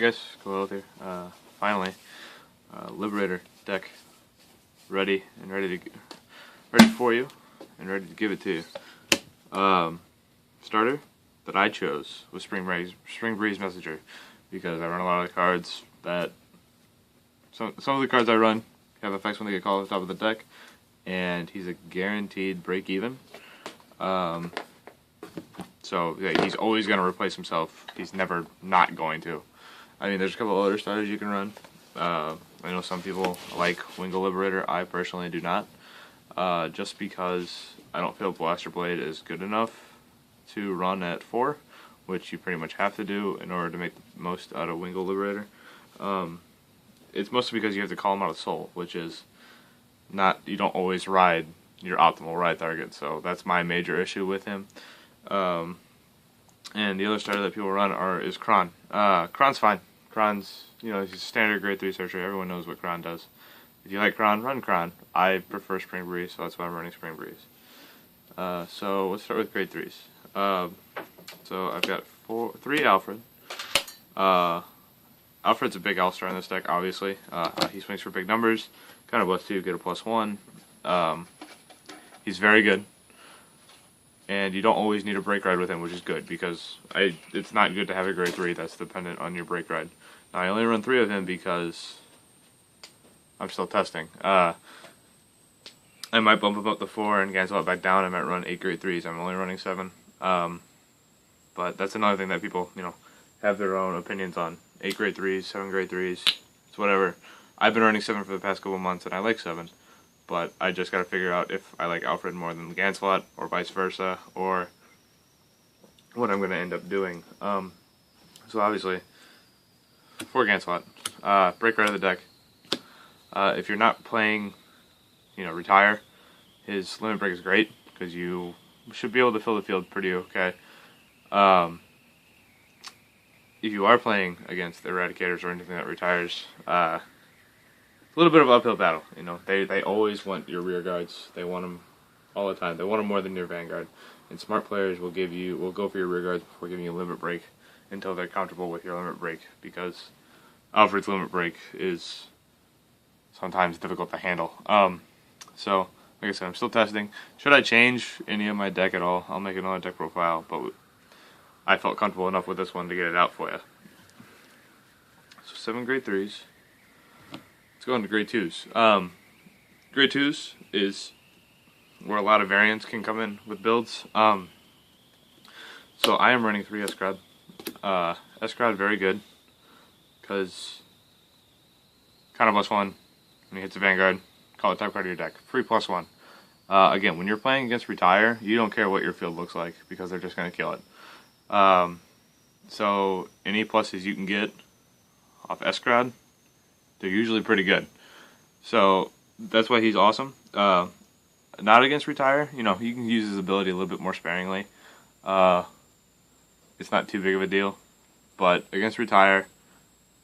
guys, Qoheleth here. Finally, Liberator deck ready for you and ready to give it to you. Starter that I chose was Spring Breeze Messenger, because I run a lot of the cards that some of the cards I run have effects when they get called at the top of the deck, and he's a guaranteed break even. So yeah, he's always going to replace himself. He's never not going to. I mean, there's a couple other starters you can run. I know some people like Wingle Liberator. I personally do not. Just because I don't feel Blaster Blade is good enough to run at 4, which you pretty much have to do in order to make the most out of Wingle Liberator. It's mostly because you have to call him out of Soul, which is not, you don't always ride your optimal ride target, so that's my major issue with him. And the other starter that people run is Kron. Kron's fine. Kron's, he's a standard grade 3 searcher. Everyone knows what Kron does. If you like Kron, run Kron. I prefer Spring Breeze, so that's why I'm running Spring Breeze. So let's start with grade 3s. So I've got 3 Alfred. Alfred's a big All-Star in this deck, obviously. He swings for big numbers. Kind of +2, get a +1. He's very good. And you don't always need a break ride with him, which is good, because it's not good to have a grade 3 that's dependent on your break ride. Now, I only run 3 of him because I'm still testing. I might bump him up to 4 and cancel it back down. I might run 8 grade 3s. I'm only running 7. But that's another thing that people, have their own opinions on. 8 grade 3s, 7 grade 3s, it's whatever. I've been running 7 for the past couple months, and I like 7. But I just gotta figure out if I like Alfred more than Ganslot, or vice versa, or what I'm gonna end up doing. So obviously, for Ganslot, break right of the deck. If you're not playing, Retire, his limit break is great, because you should be able to fill the field pretty okay. If you are playing against Eradicators or anything that retires, a little bit of uphill battle. They always want your rear guards. They want them all the time. They want them more than your vanguard. And smart players will go for your rear guards before giving you a limit break until they're comfortable with your limit break, because Alfred's limit break is sometimes difficult to handle. So like I said, I'm still testing. Should I change any of my deck at all? I'll make another deck profile, but I felt comfortable enough with this one to get it out for you. So 7 grade 3s. Let's go into grade 2s. Grade 2s is where a lot of variants can come in with builds. So I am running 3 Escrod. Escrod, very good, because kind of +1 when he hits a Vanguard, call it top card of your deck. Free +1. Again, when you're playing against Retire, you don't care what your field looks like, because they're just going to kill it. So any pluses you can get off Escrod, they're usually pretty good. So that's why he's awesome. Not against Retire, you can use his ability a little bit more sparingly. It's not too big of a deal. But against Retire,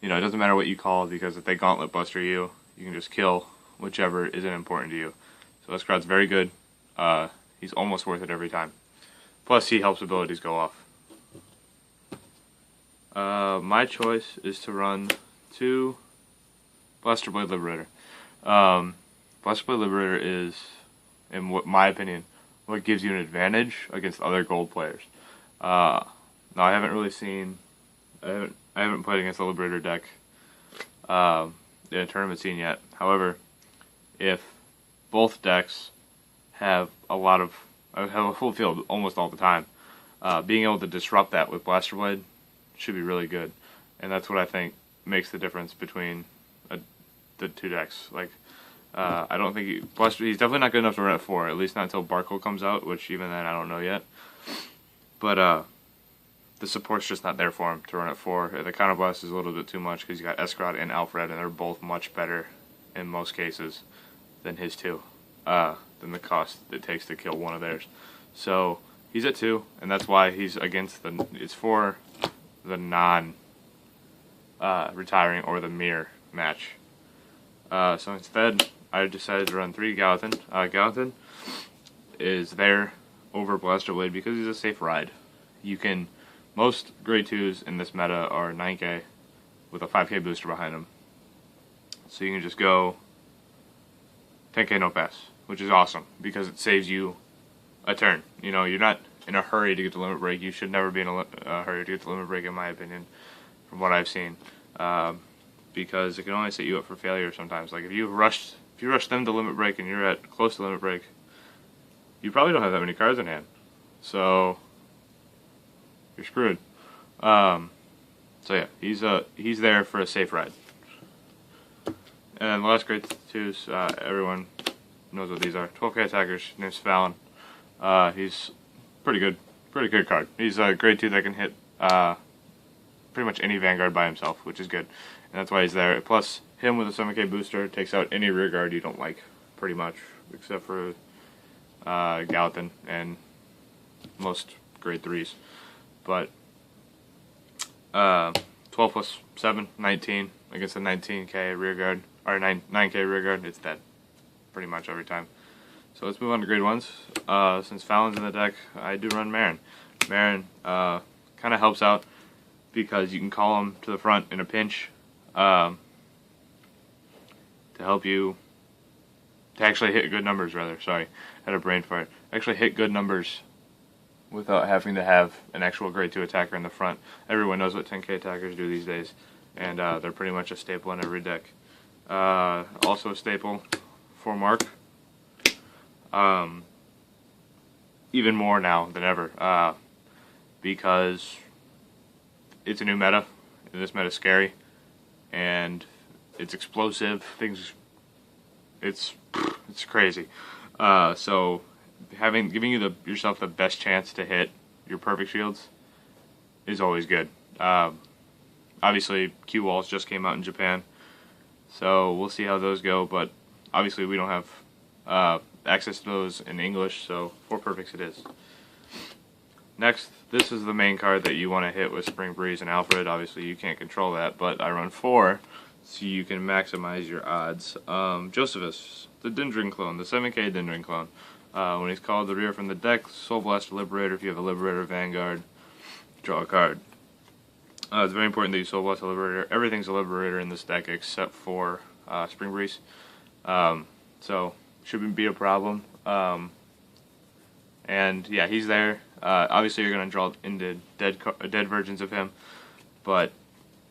it doesn't matter what you call, because if they Gauntlet Buster you, you can just kill whichever isn't important to you. So Escrod's very good. He's almost worth it every time. Plus, he helps abilities go off. My choice is to run 2 Blaster Blade Liberator. Blaster Blade Liberator is, in my opinion, what gives you an advantage against other gold players. Now, I haven't really seen, I haven't played against the Liberator deck in a tournament scene yet. However, if both decks have a full field almost all the time, being able to disrupt that with Blaster Blade should be really good, and that's what I think makes the difference between the 2 decks. I don't think he's definitely not good enough to run at 4, at least not until Barkle comes out, which even then I don't know yet. But the support's just not there for him to run at 4. The Counter Blast is a little bit too much, because you got Escrod and Alfred, and they're both much better in most cases than his 2, than the cost it takes to kill one of theirs. So he's at 2, and that's why he's against it's for the non retiring or the mirror match. So instead, I decided to run 3 Gallatin. Gallatin is there over Blaster Blade because he's a safe ride. Most grade 2s in this meta are 9k, with a 5k booster behind him. So you can just go 10k no pass, which is awesome because it saves you a turn. You know, you're not in a hurry to get the limit break. You should never be in a hurry to get the limit break, in my opinion, from what I've seen, because it can only set you up for failure sometimes. Like if you rush them to limit break and you're at close to limit break, you probably don't have that many cards in hand, so you're screwed. So yeah, he's there for a safe ride. And then the last grade 2s, everyone knows what these are. 12k attackers, name's Fallon. He's pretty good card. He's a grade 2 that can hit pretty much any Vanguard by himself, which is good. And that's why he's there. Plus, him with a 7k booster takes out any rear guard you don't like, pretty much, except for Gallatin and most grade 3s. But 12 plus 7, 19 against a 19k rear guard, or 9k rear guard, it's dead pretty much every time. So let's move on to grade 1s. Since Fallon's in the deck, I do run Marin. Marin kind of helps out because you can call him to the front in a pinch to help you to actually hit good numbers, rather. Sorry, I had a brain fart. Actually hit good numbers without having to have an actual grade 2 attacker in the front. Everyone knows what 10k attackers do these days, and they're pretty much a staple in every deck. Also a staple for Mark. Even more now than ever, because it's a new meta, and this meta is scary, and it's explosive. It's crazy. So giving you yourself the best chance to hit your perfect shields is always good. Obviously, Q walls just came out in Japan, so we'll see how those go. But obviously, we don't have access to those in English, so 4 perfects it is. Next, this is the main card that you want to hit with Spring Breeze and Alfred. Obviously, you can't control that, but I run 4, so you can maximize your odds. Josephus, the Dendron clone, the 7k Dendron clone. When he's called the rear from the deck, Soul Blaster Liberator. If you have a Liberator Vanguard, draw a card. It's very important that you Soul Blaster Liberator. Everything's a Liberator in this deck except for Spring Breeze. So shouldn't be a problem. And yeah, he's there. Obviously, you're going to draw into dead versions of him, but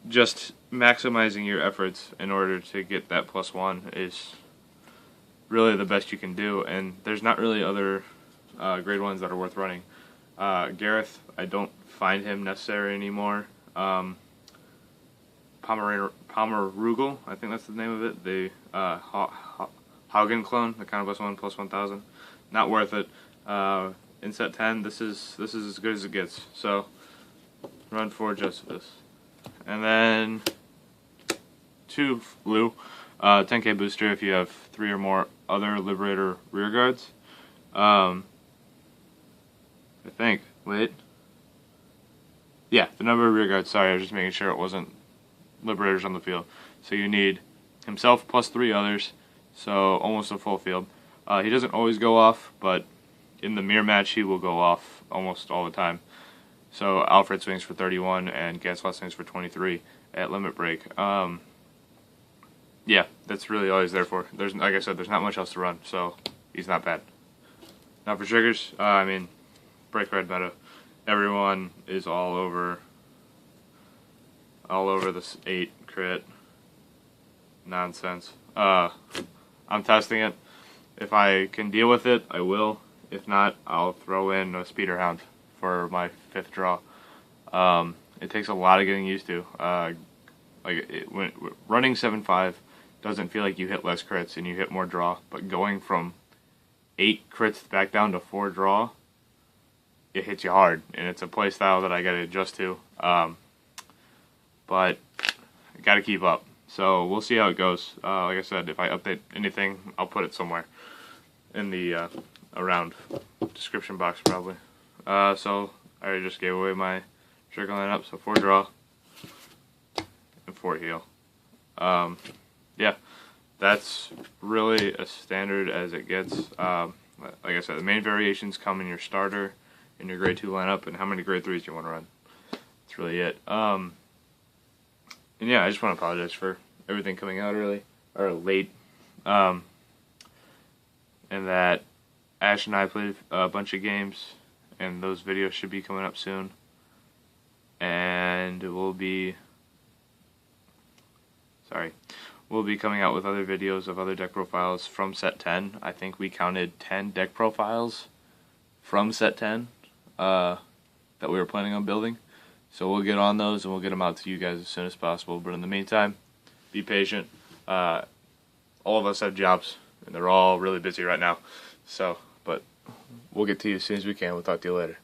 just maximizing your efforts in order to get that +1 is really the best you can do. And there's not really other grade 1s that are worth running. Gareth, I don't find him necessary anymore. Pomerugal, I think that's the name of it. The Haugen clone, the kind of +1 +1000. Not worth it. In set 10, this is as good as it gets. So run 4 Josephus. And then 2 Lou, 10k booster if you have 3 or more other Liberator rear guards. I think. Wait. Yeah, the number of rear guards. Sorry, I was just making sure it wasn't Liberators on the field. So you need himself plus 3 others, so almost a full field. He doesn't always go off, but in the mirror match he will go off almost all the time. So Alfred swings for 31 and Ganslot swings for 23 at limit break. Yeah, that's really all he's there for. There's, like I said, there's not much else to run, so he's not bad. Now for triggers, I mean, break red meta. Everyone is all over this 8 crit nonsense. I'm testing it. If I can deal with it, I will. If not, I'll throw in a Speeder Hound for my 5th draw. It takes a lot of getting used to. When running 7-5 doesn't feel like you hit less crits and you hit more draw, but going from 8 crits back down to 4 draw, it hits you hard, and it's a play style that I gotta adjust to. But I gotta keep up. So we'll see how it goes. Like I said, if I update anything, I'll put it somewhere in the around description box probably. So I already just gave away my trigger lineup. So 4 draw and 4 heal. Yeah, that's really as standard as it gets. Like I said, the main variations come in your starter, in your grade 2 lineup, and how many grade 3s you want to run. That's really it. And yeah, I just want to apologize for everything coming out early or late. And that Ash and I played a bunch of games, and those videos should be coming up soon. And we'll be coming out with other videos of other deck profiles from set 10. I think we counted 10 deck profiles from set 10 that we were planning on building. So we'll get on those and we'll get them out to you guys as soon as possible. But in the meantime, be patient. All of us have jobs, and they're all really busy right now. So, but we'll get to you as soon as we can. We'll talk to you later.